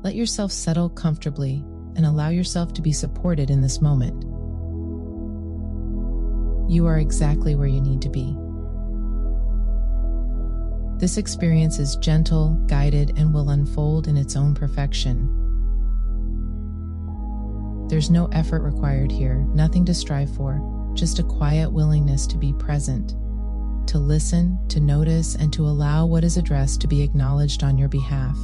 Let yourself settle comfortably and allow yourself to be supported in this moment. You are exactly where you need to be. This experience is gentle, guided, and will unfold in its own perfection. There's no effort required here, nothing to strive for, just a quiet willingness to be present, to listen, to notice, and to allow what is addressed to be acknowledged on your behalf.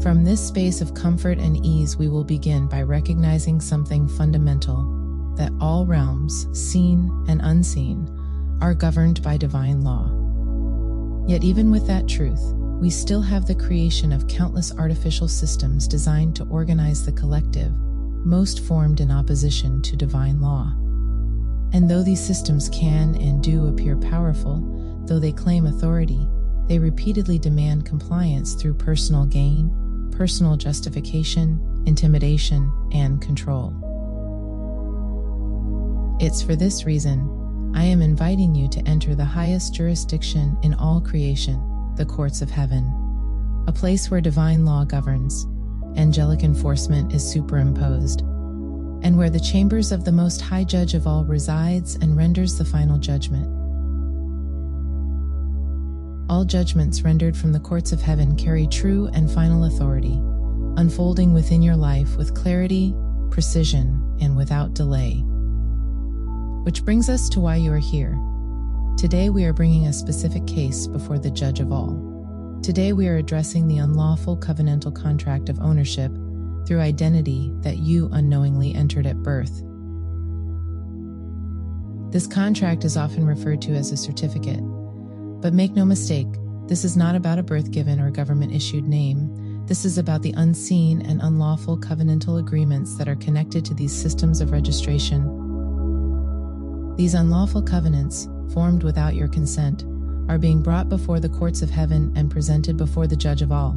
From this space of comfort and ease, we will begin by recognizing something fundamental, that all realms, seen and unseen, are governed by divine law. Yet even with that truth, we still have the creation of countless artificial systems designed to organize the collective, most formed in opposition to divine law. And though these systems can and do appear powerful, though they claim authority, they repeatedly demand compliance through personal gain, personal justification, intimidation, and control. It's for this reason I am inviting you to enter the highest jurisdiction in all creation, the courts of heaven, a place where divine law governs, angelic enforcement is superimposed, and where the chambers of the Most High Judge of all resides and renders the final judgment. All judgments rendered from the courts of heaven carry true and final authority, unfolding within your life with clarity, precision, and without delay. Which brings us to why you are here. Today we are bringing a specific case before the Judge of all. Today we are addressing the unlawful covenantal contract of ownership through identity that you unknowingly entered at birth. This contract is often referred to as a certificate, but make no mistake, this is not about a birth given or government-issued name. This is about the unseen and unlawful covenantal agreements that are connected to these systems of registration. These unlawful covenants, formed without your consent, are being brought before the courts of heaven and presented before the Judge of all.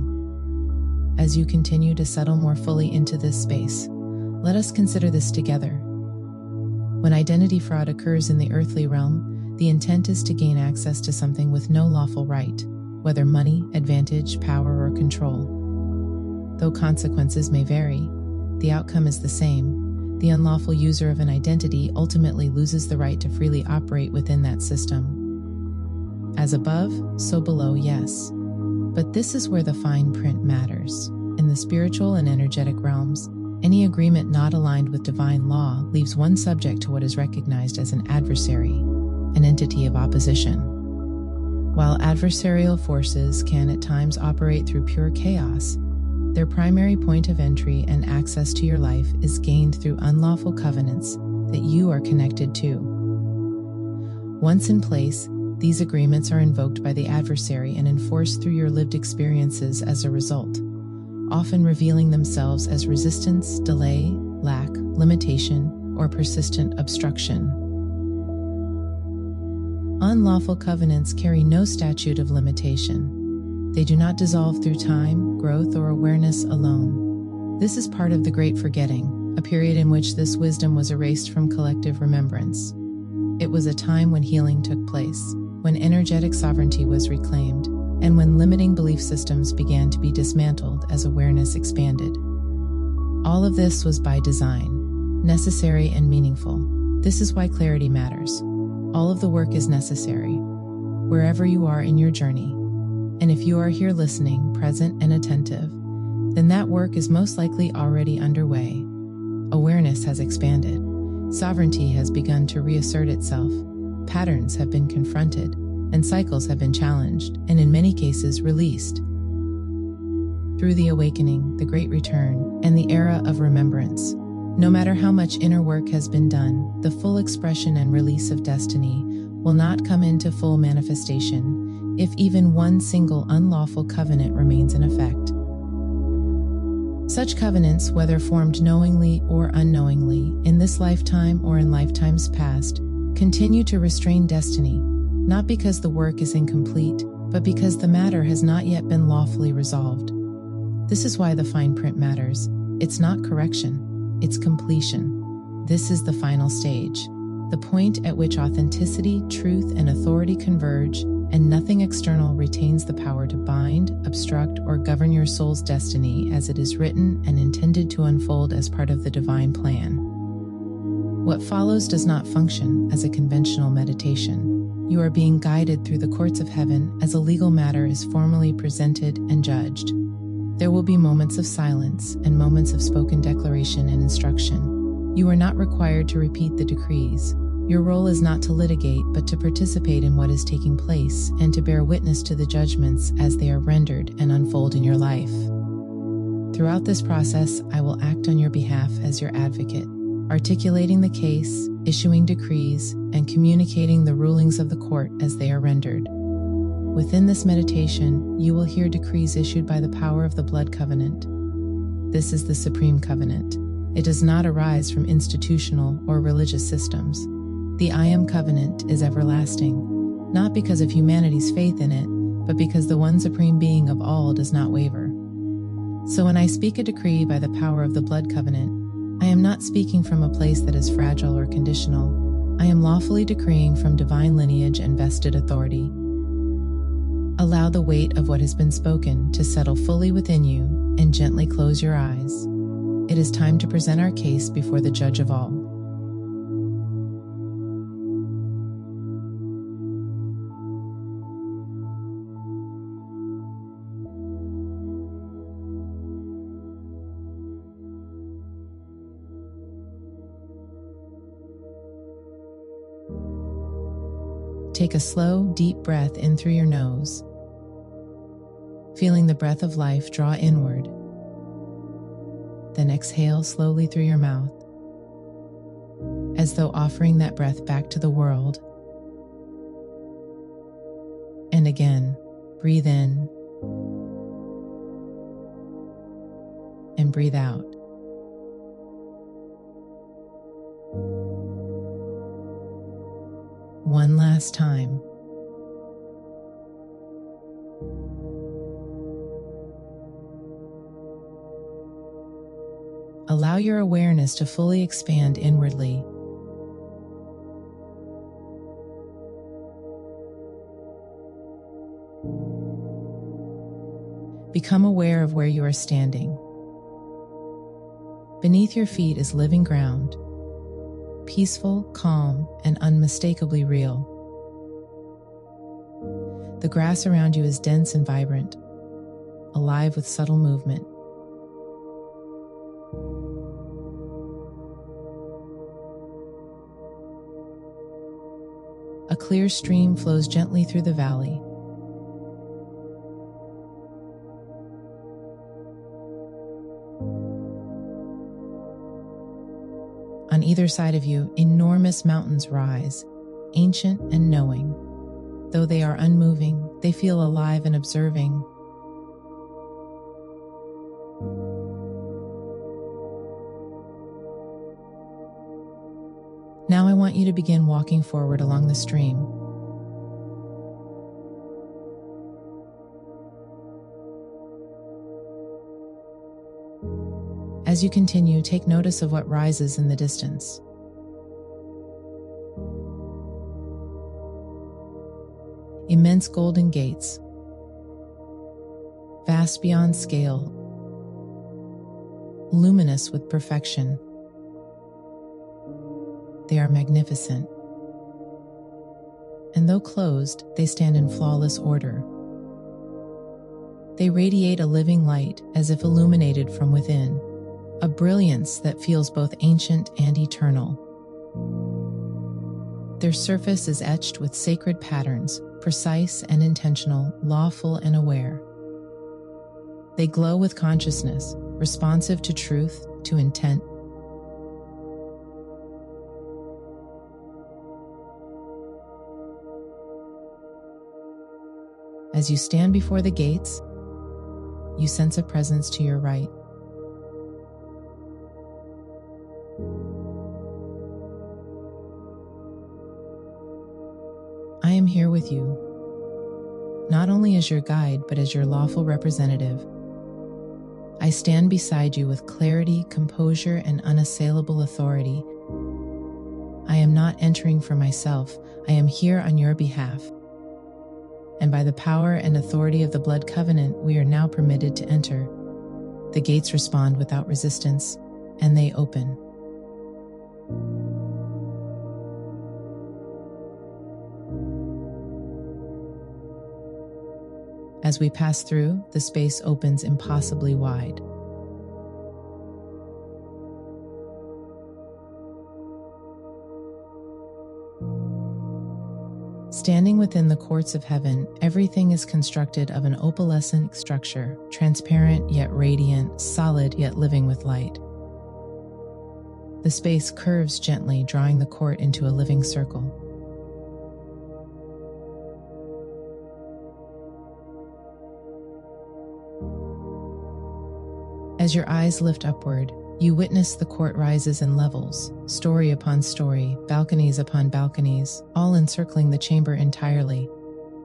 As you continue to settle more fully into this space, let us consider this together. When identity fraud occurs in the earthly realm, the intent is to gain access to something with no lawful right, whether money, advantage, power, or control. Though consequences may vary, the outcome is the same. The unlawful user of an identity ultimately loses the right to freely operate within that system. As above, so below, yes. But this is where the fine print matters. In the spiritual and energetic realms, any agreement not aligned with divine law leaves one subject to what is recognized as an adversary, an entity of opposition. While adversarial forces can at times operate through pure chaos, their primary point of entry and access to your life is gained through unlawful covenants that you are connected to. Once in place, these agreements are invoked by the adversary and enforced through your lived experiences as a result, often revealing themselves as resistance, delay, lack, limitation, or persistent obstruction. Unlawful covenants carry no statute of limitation. They do not dissolve through time, growth, or awareness alone. This is part of the Great Forgetting, a period in which this wisdom was erased from collective remembrance. It was a time when healing took place, when energetic sovereignty was reclaimed, and when limiting belief systems began to be dismantled as awareness expanded. All of this was by design, necessary and meaningful. This is why clarity matters. All of the work is necessary, wherever you are in your journey. And if you are here listening, present and attentive, then that work is most likely already underway. Awareness has expanded. Sovereignty has begun to reassert itself. Patterns have been confronted, and cycles have been challenged, and in many cases released. Through the awakening, the great return, and the era of remembrance, no matter how much inner work has been done, the full expression and release of destiny will not come into full manifestation if even one single unlawful covenant remains in effect. Such covenants, whether formed knowingly or unknowingly, in this lifetime or in lifetimes past, continue to restrain destiny, not because the work is incomplete, but because the matter has not yet been lawfully resolved. This is why the fine print matters. It's not correction, it's completion. This is the final stage, the point at which authenticity, truth, and authority converge, and nothing external retains the power to bind, obstruct, or govern your soul's destiny as it is written and intended to unfold as part of the divine plan. What follows does not function as a conventional meditation. You are being guided through the courts of heaven as a legal matter is formally presented and judged. There will be moments of silence and moments of spoken declaration and instruction. You are not required to repeat the decrees. Your role is not to litigate, but to participate in what is taking place and to bear witness to the judgments as they are rendered and unfold in your life. Throughout this process, I will act on your behalf as your advocate, articulating the case, issuing decrees, and communicating the rulings of the court as they are rendered. Within this meditation, you will hear decrees issued by the power of the blood covenant. This is the supreme covenant. It does not arise from institutional or religious systems. The I Am covenant is everlasting, not because of humanity's faith in it, but because the one supreme being of all does not waver. So when I speak a decree by the power of the blood covenant, I am not speaking from a place that is fragile or conditional. I am lawfully decreeing from divine lineage and vested authority. Allow the weight of what has been spoken to settle fully within you and gently close your eyes. It is time to present our case before the judge of all. Take a slow, deep breath in through your nose, feeling the breath of life draw inward. Then exhale slowly through your mouth, as though offering that breath back to the world. And again, breathe in and breathe out. One last time. Allow your awareness to fully expand inwardly. Become aware of where you are standing. Beneath your feet is living ground, peaceful, calm, and unmistakably real. The grass around you is dense and vibrant, alive with subtle movement. A clear stream flows gently through the valley. On either side of you, enormous mountains rise, ancient and knowing. Though they are unmoving, they feel alive and observing. Now I want you to begin walking forward along the stream. As you continue, take notice of what rises in the distance. Immense golden gates, vast beyond scale, luminous with perfection. They are magnificent, and though closed, they stand in flawless order. They radiate a living light as if illuminated from within, a brilliance that feels both ancient and eternal. Their surface is etched with sacred patterns, precise and intentional, lawful and aware. They glow with consciousness, responsive to truth, to intent. As you stand before the gates, you sense a presence to your right. I am here with you, not only as your guide, but as your lawful representative. I stand beside you with clarity, composure, and unassailable authority. I am not entering for myself. I am here on your behalf. and by the power and authority of the blood covenant, we are now permitted to enter. The gates respond without resistance, and they open. As we pass through, the space opens impossibly wide. Standing within the courts of heaven, everything is constructed of an opalescent structure, transparent yet radiant, solid yet living with light. The space curves gently, drawing the court into a living circle. As your eyes lift upward, you witness the court rises in levels, story upon story, balconies upon balconies, all encircling the chamber entirely.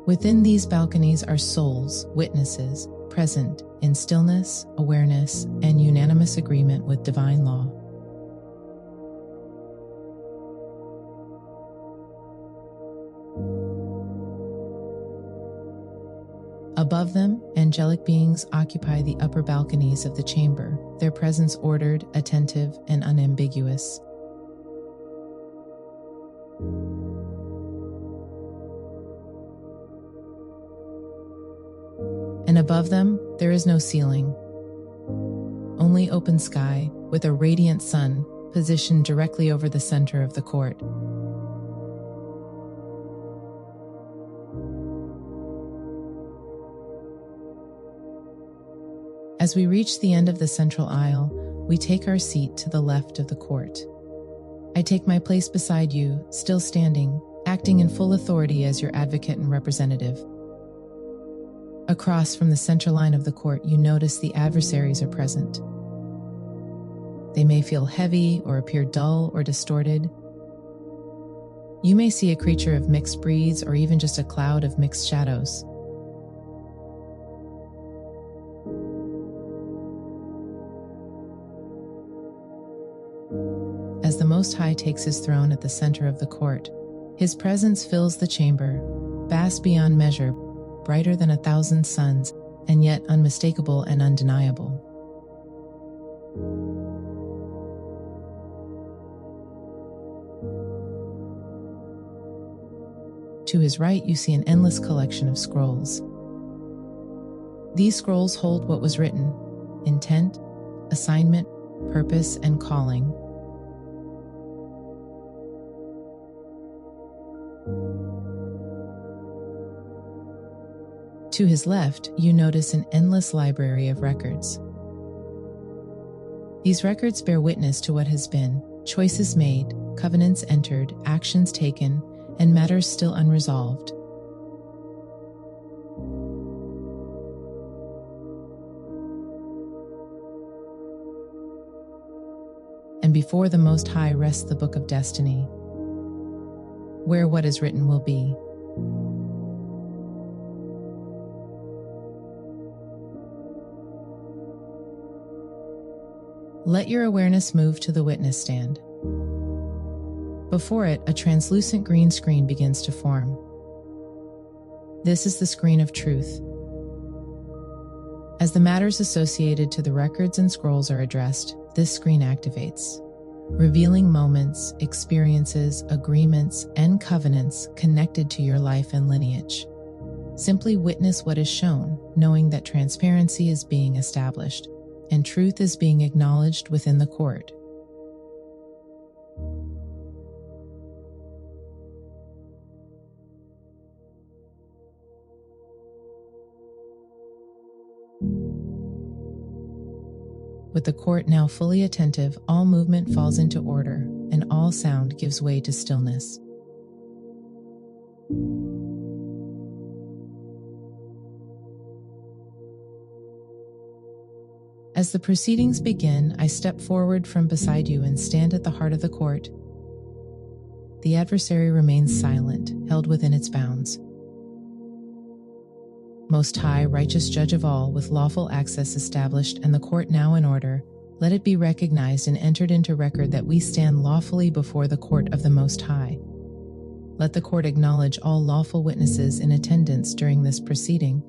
Within these balconies are souls, witnesses, present in stillness, awareness, and unanimous agreement with divine law. Above them, angelic beings occupy the upper balconies of the chamber, their presence ordered, attentive, and unambiguous. And above them, there is no ceiling, only open sky with a radiant sun positioned directly over the center of the court. As we reach the end of the central aisle, we take our seat to the left of the court. I take my place beside you, still standing, acting in full authority as your advocate and representative. Across from the center line of the court, you notice the adversaries are present. They may feel heavy or appear dull or distorted. You may see a creature of mixed breeds or even just a cloud of mixed shadows. As the Most High takes his throne at the center of the court, his presence fills the chamber, vast beyond measure, brighter than 1,000 suns, and yet unmistakable and undeniable. To his right, you see an endless collection of scrolls. These scrolls hold what was written: intent, assignment, purpose, and calling. To his left, you notice an endless library of records. These records bear witness to what has been, choices made, covenants entered, actions taken, and matters still unresolved. And before the Most High rests the book of destiny, where what is written will be. Let your awareness move to the witness stand. Before it, a translucent green screen begins to form. This is the screen of truth. As the matters associated to the records and scrolls are addressed, this screen activates, revealing moments, experiences, agreements, and covenants connected to your life and lineage. Simply witness what is shown, knowing that transparency is being established and truth is being acknowledged within the court. With the court now fully attentive, all movement falls into order, and all sound gives way to stillness. As the proceedings begin, I step forward from beside you and stand at the heart of the court. The adversary remains silent, held within its bounds. Most High, righteous Judge of all, with lawful access established and the court now in order, let it be recognized and entered into record that we stand lawfully before the court of the Most High. Let the court acknowledge all lawful witnesses in attendance during this proceeding,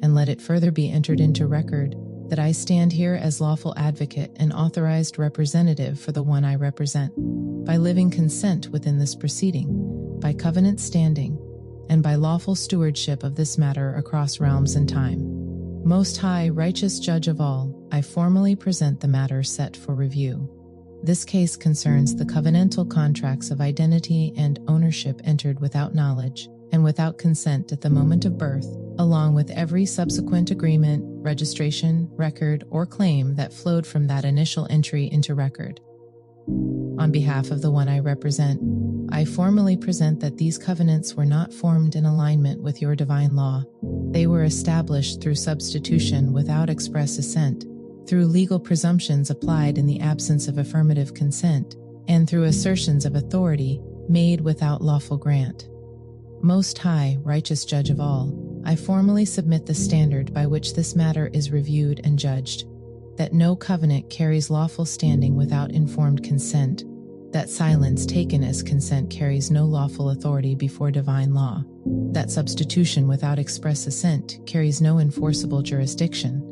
and let it further be entered into record that I stand here as lawful advocate and authorized representative for the one I represent, by living consent within this proceeding, by covenant standing, and by lawful stewardship of this matter across realms and time. Most High, righteous Judge of all, I formally present the matter set for review. This case concerns the covenantal contracts of identity and ownership entered without knowledge and without consent at the moment of birth, along with every subsequent agreement, registration, record, or claim that flowed from that initial entry into record. On behalf of the one I represent, I formally present that these covenants were not formed in alignment with your divine law. They were established through substitution without express assent, through legal presumptions applied in the absence of affirmative consent, and through assertions of authority made without lawful grant. Most High, righteous Judge of all, I formally submit the standard by which this matter is reviewed and judged, that no covenant carries lawful standing without informed consent, that silence taken as consent carries no lawful authority before divine law, that substitution without express assent carries no enforceable jurisdiction,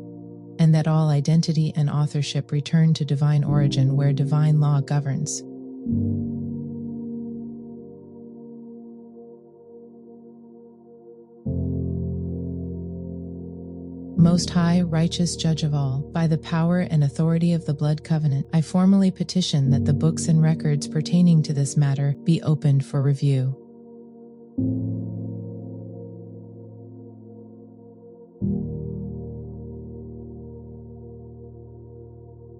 and that all identity and authorship return to divine origin where divine law governs. Most High, righteous Judge of all, by the power and authority of the blood covenant, I formally petition that the books and records pertaining to this matter be opened for review.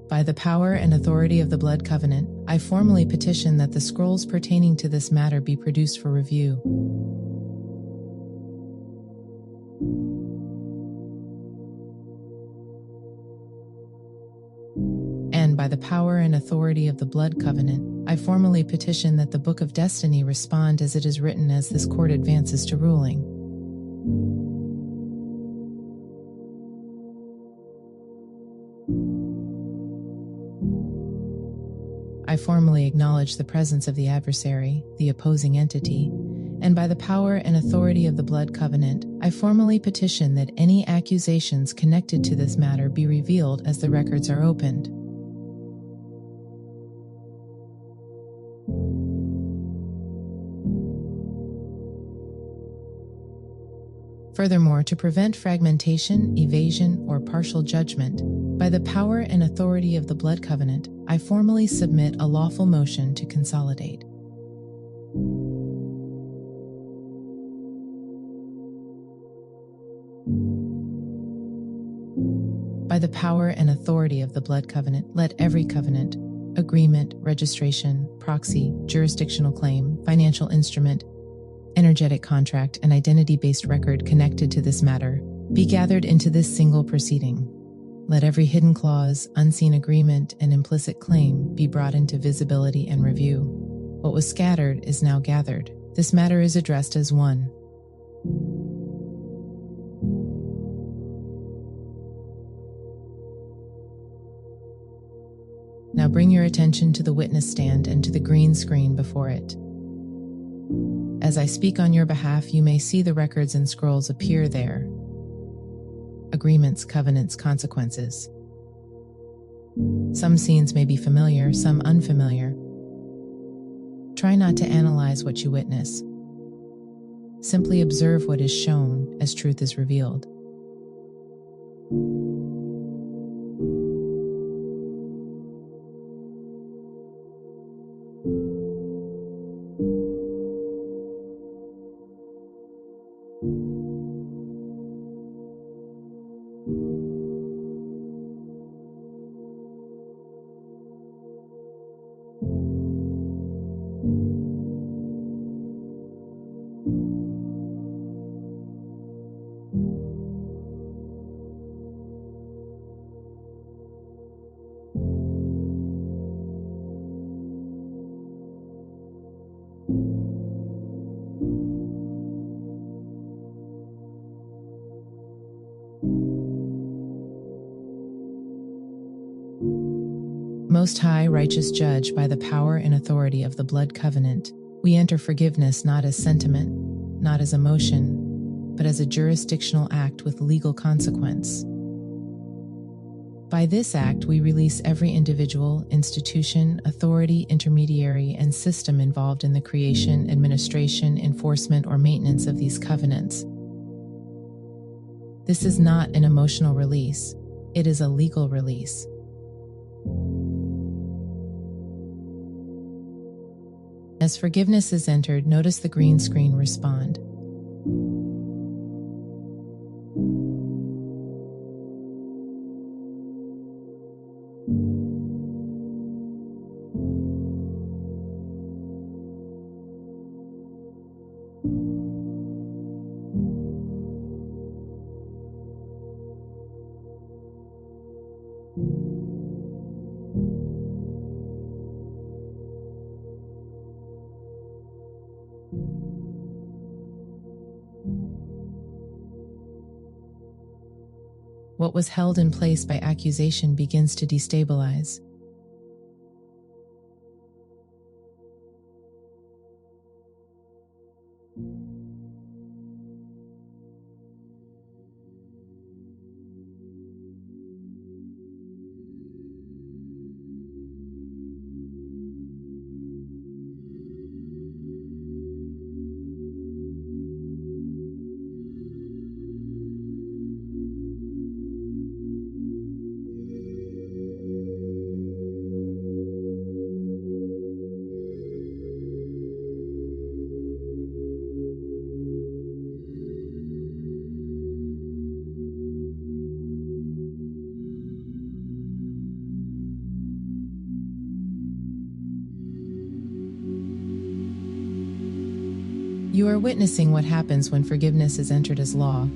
By the power and authority of the blood covenant, I formally petition that the scrolls pertaining to this matter be produced for review. And by the power and authority of the blood covenant, I formally petition that the Book of Destiny respond as it is written as this court advances to ruling. I formally acknowledge the presence of the adversary, the opposing entity, and by the power and authority of the blood covenant, I formally petition that any accusations connected to this matter be revealed as the records are opened. Furthermore, to prevent fragmentation, evasion, or partial judgment, by the power and authority of the blood covenant, I formally submit a lawful motion to consolidate. By the power and authority of the blood covenant, let every covenant, agreement, registration, proxy, jurisdictional claim, financial instrument, energetic contract, and identity-based record connected to this matter be gathered into this single proceeding. Let every hidden clause, unseen agreement, and implicit claim be brought into visibility and review. What was scattered is now gathered. This matter is addressed as one. Now bring your attention to the witness stand and to the green screen before it. As I speak on your behalf, you may see the records and scrolls appear there. Agreements, covenants, consequences. Some scenes may be familiar, some unfamiliar. Try not to analyze what you witness. Simply observe what is shown as truth is revealed. Most High, righteous Judge, by the power and authority of the blood covenant, We enter forgiveness not as sentiment, not as emotion, but as a jurisdictional act with legal consequence. By this act, we release every individual, institution, authority, intermediary, and system involved in the creation, administration, enforcement, or maintenance of these covenants. This is not an emotional release, it is a legal release. As forgiveness is entered, notice the green screen respond. What was held in place by accusation begins to destabilize. You are witnessing what happens when forgiveness is entered as law.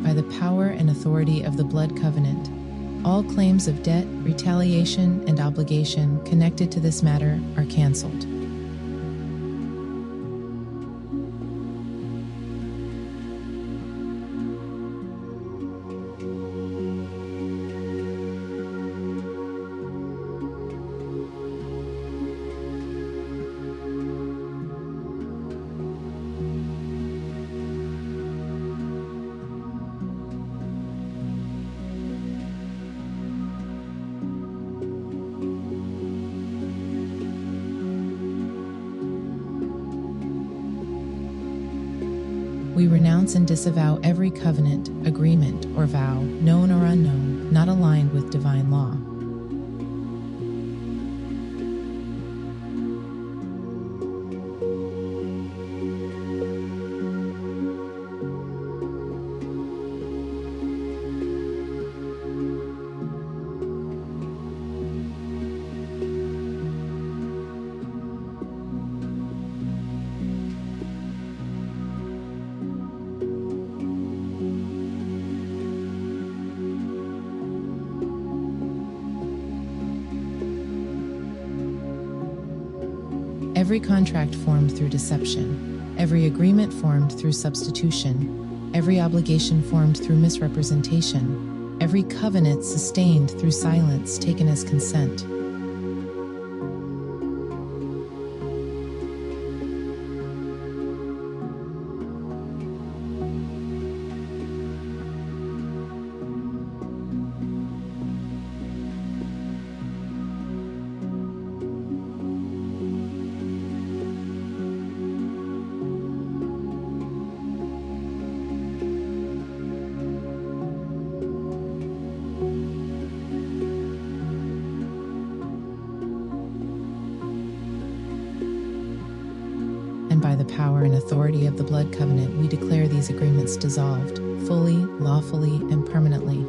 By the power and authority of the blood covenant, all claims of debt, retaliation, and obligation connected to this matter are canceled. We renounce and disavow every covenant, agreement, or vow, known or unknown, not aligned with divine law. Every contract formed through deception, every agreement formed through substitution, every obligation formed through misrepresentation, every covenant sustained through silence taken as consent. and by the power and authority of the blood covenant, we declare these agreements dissolved, fully, lawfully, and permanently.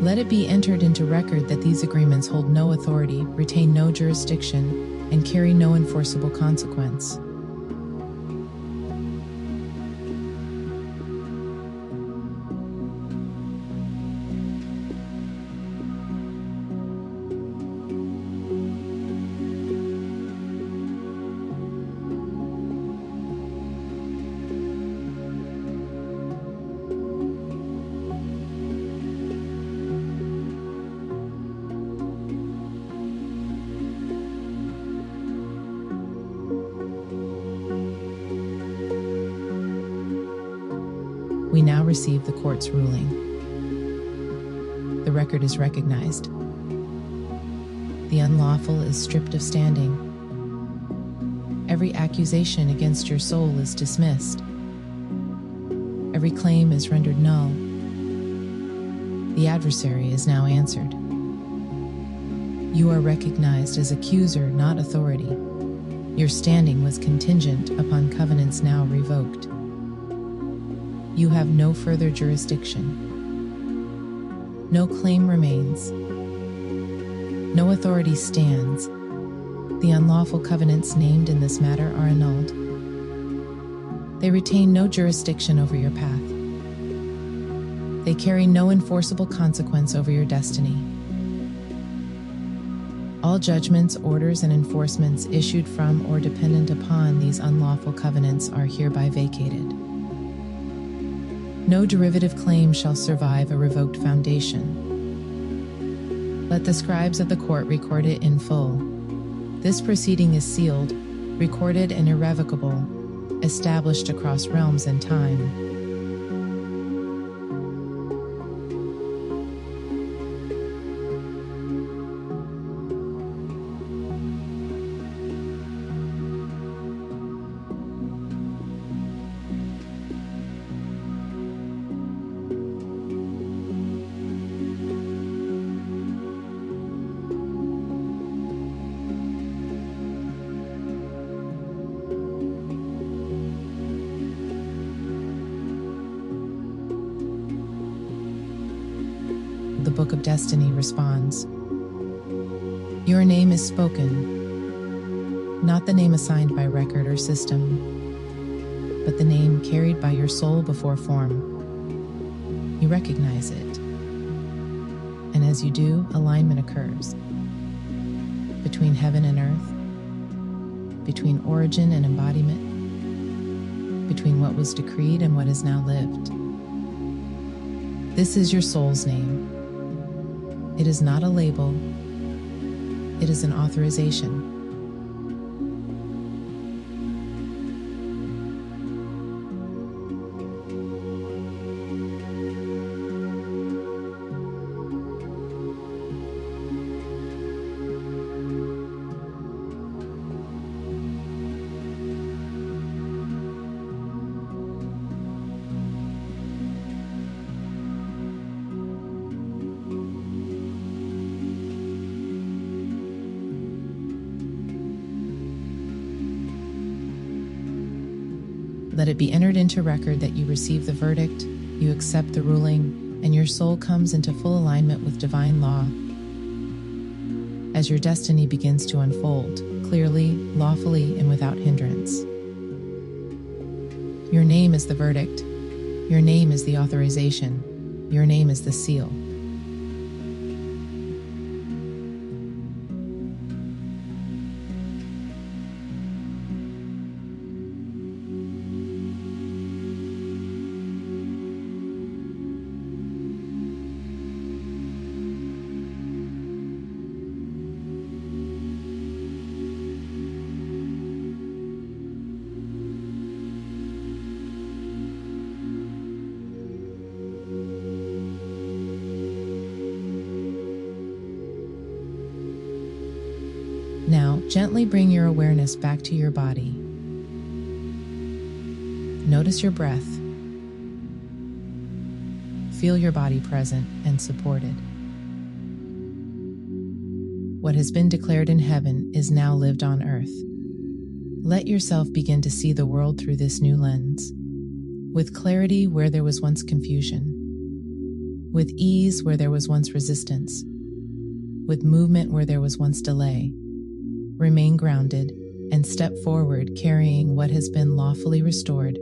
Let it be entered into record that these agreements hold no authority, retain no jurisdiction, and carry no enforceable consequence. We now receive the court's ruling. The record is recognized. The unlawful is stripped of standing. Every accusation against your soul is dismissed. Every claim is rendered null. The adversary is now answered. You are recognized as accuser, not authority. Your standing was contingent upon covenants now revoked. You have no further jurisdiction. No claim remains. No authority stands. The unlawful covenants named in this matter are annulled. They retain no jurisdiction over your path. They carry no enforceable consequence over your destiny. All judgments, orders, and enforcements issued from or dependent upon these unlawful covenants are hereby vacated. No derivative claim shall survive a revoked foundation. Let the scribes of the court record it in full. This proceeding is sealed, recorded, and irrevocable, established across realms and time. The Book of Destiny responds. Your name is spoken, not the name assigned by record or system, but the name carried by your soul before form. You recognize it, and as you do, alignment occurs between heaven and earth, between origin and embodiment, between what was decreed and what is now lived. This is your soul's name. It is not a label. It is an authorization. Let it be entered into record that you receive the verdict, you accept the ruling, and your soul comes into full alignment with divine law. As your destiny begins to unfold, clearly, lawfully, and without hindrance. Your name is the verdict. Your name is the authorization. Your name is the seal. gently bring your awareness back to your body. Notice your breath. Feel your body present and supported. What has been declared in heaven is now lived on earth. Let yourself begin to see the world through this new lens, with clarity where there was once confusion, with ease where there was once resistance, with movement where there was once delay. Remain grounded and step forward carrying what has been lawfully restored